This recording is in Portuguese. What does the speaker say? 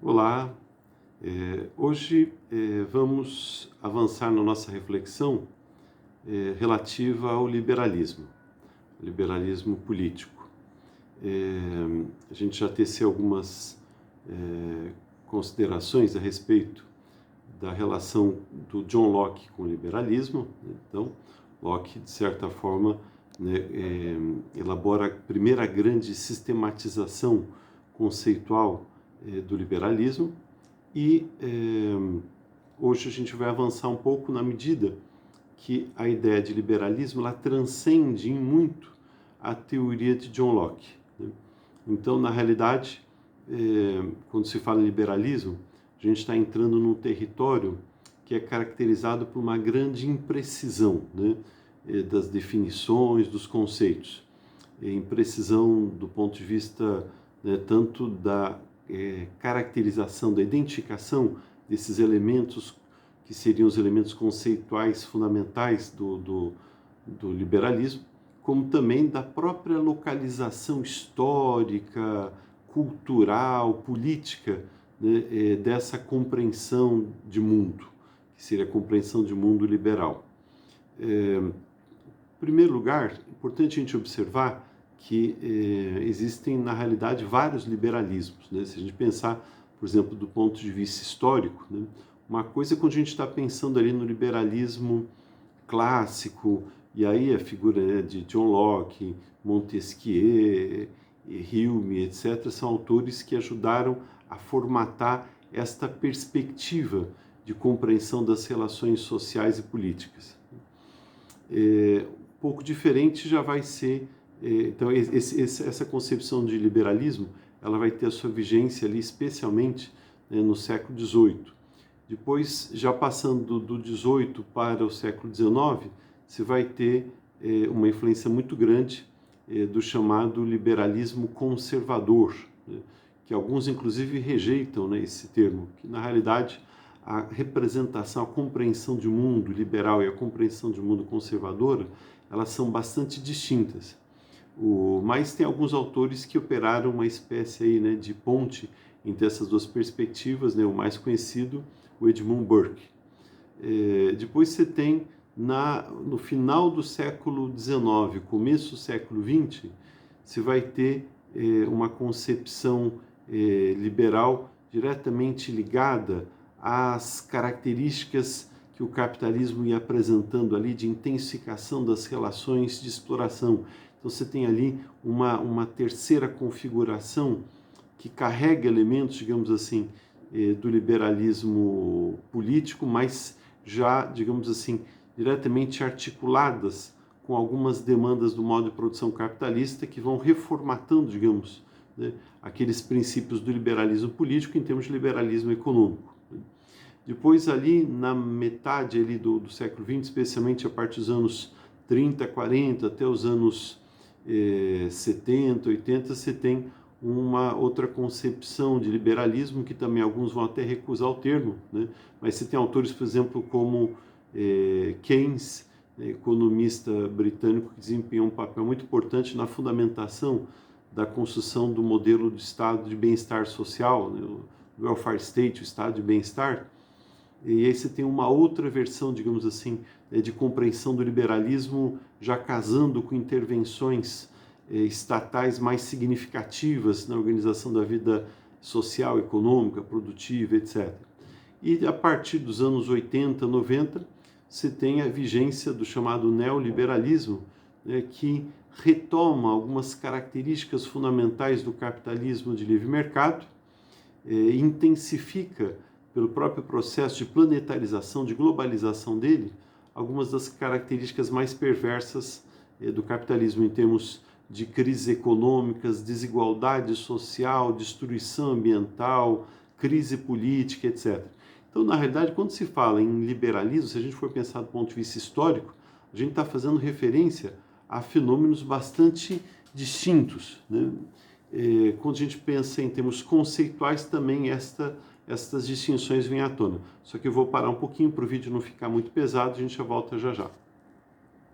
Olá, hoje vamos avançar na nossa reflexão relativa ao liberalismo político. A gente já teceu algumas considerações a respeito da relação do John Locke com o liberalismo. Então, Locke, de certa forma, elabora a primeira grande sistematização conceitual do liberalismo e hoje a gente vai avançar um pouco na medida que a ideia de liberalismo ela transcende em muito a teoria de John Locke, né? Então, na realidade, quando se fala em liberalismo, a gente está entrando num território que é caracterizado por uma grande imprecisão, né, das definições, dos conceitos. Imprecisão do ponto de vista, né, tanto da caracterização, da identificação desses elementos que seriam os elementos conceituais fundamentais do liberalismo, como também da própria localização histórica, cultural, política, né, dessa compreensão de mundo, que seria a compreensão de mundo liberal. Em primeiro lugar, é importante a gente observar que existem, na realidade, vários liberalismos, né? Se a gente pensar, por exemplo, do ponto de vista histórico, né? Uma coisa é quando a gente está pensando ali no liberalismo clássico, e aí a figura, né, de John Locke, Montesquieu, Hume, etc., são autores que ajudaram a formatar esta perspectiva de compreensão das relações sociais e políticas. Um pouco diferente já vai ser, então essa concepção de liberalismo, ela vai ter a sua vigência ali especialmente, né, no século XVIII. Depois, já passando do XVIII para o século XIX, você vai ter uma influência muito grande do chamado liberalismo conservador, né, que alguns inclusive rejeitam, né, esse termo, que na realidade a representação, a compreensão de mundo liberal e a compreensão de mundo conservadora, elas são bastante distintas. Mas tem alguns autores que operaram uma espécie aí, né, de ponte entre essas duas perspectivas, né, o mais conhecido, o Edmund Burke. Depois você tem, no final do século XIX, começo do século XX, você vai ter uma concepção liberal diretamente ligada às características que o capitalismo ia apresentando ali de intensificação das relações de exploração. Então você tem ali uma terceira configuração que carrega elementos, digamos assim, do liberalismo político, mas já, digamos assim, diretamente articuladas com algumas demandas do modo de produção capitalista que vão reformatando, digamos, né, aqueles princípios do liberalismo político em termos de liberalismo econômico. Depois, ali na metade ali do século XX, especialmente a partir dos anos 30, 40, até os anos 70, 80, você tem uma outra concepção de liberalismo, que também alguns vão até recusar o termo, né? Mas você tem autores, por exemplo, como Keynes, né, economista britânico, que desempenhou um papel muito importante na fundamentação da construção do modelo do estado de bem-estar social, né, o welfare state, o estado de bem-estar. E aí você tem uma outra versão, digamos assim, de compreensão do liberalismo, já casando com intervenções estatais mais significativas na organização da vida social, econômica, produtiva, etc. E a partir dos anos 80, 90, você tem a vigência do chamado neoliberalismo, né, que retoma algumas características fundamentais do capitalismo de livre mercado, intensifica, pelo próprio processo de planetarização, de globalização dele, algumas das características mais perversas do capitalismo em termos de crises econômicas, desigualdade social, destruição ambiental, crise política, etc. Então, na realidade, quando se fala em liberalismo, se a gente for pensar do ponto de vista histórico, a gente está fazendo referência a fenômenos bastante distintos, né? Quando a gente pensa em termos conceituais, também estas distinções vêm à tona. Só que eu vou parar um pouquinho para o vídeo não ficar muito pesado, a gente já volta já já.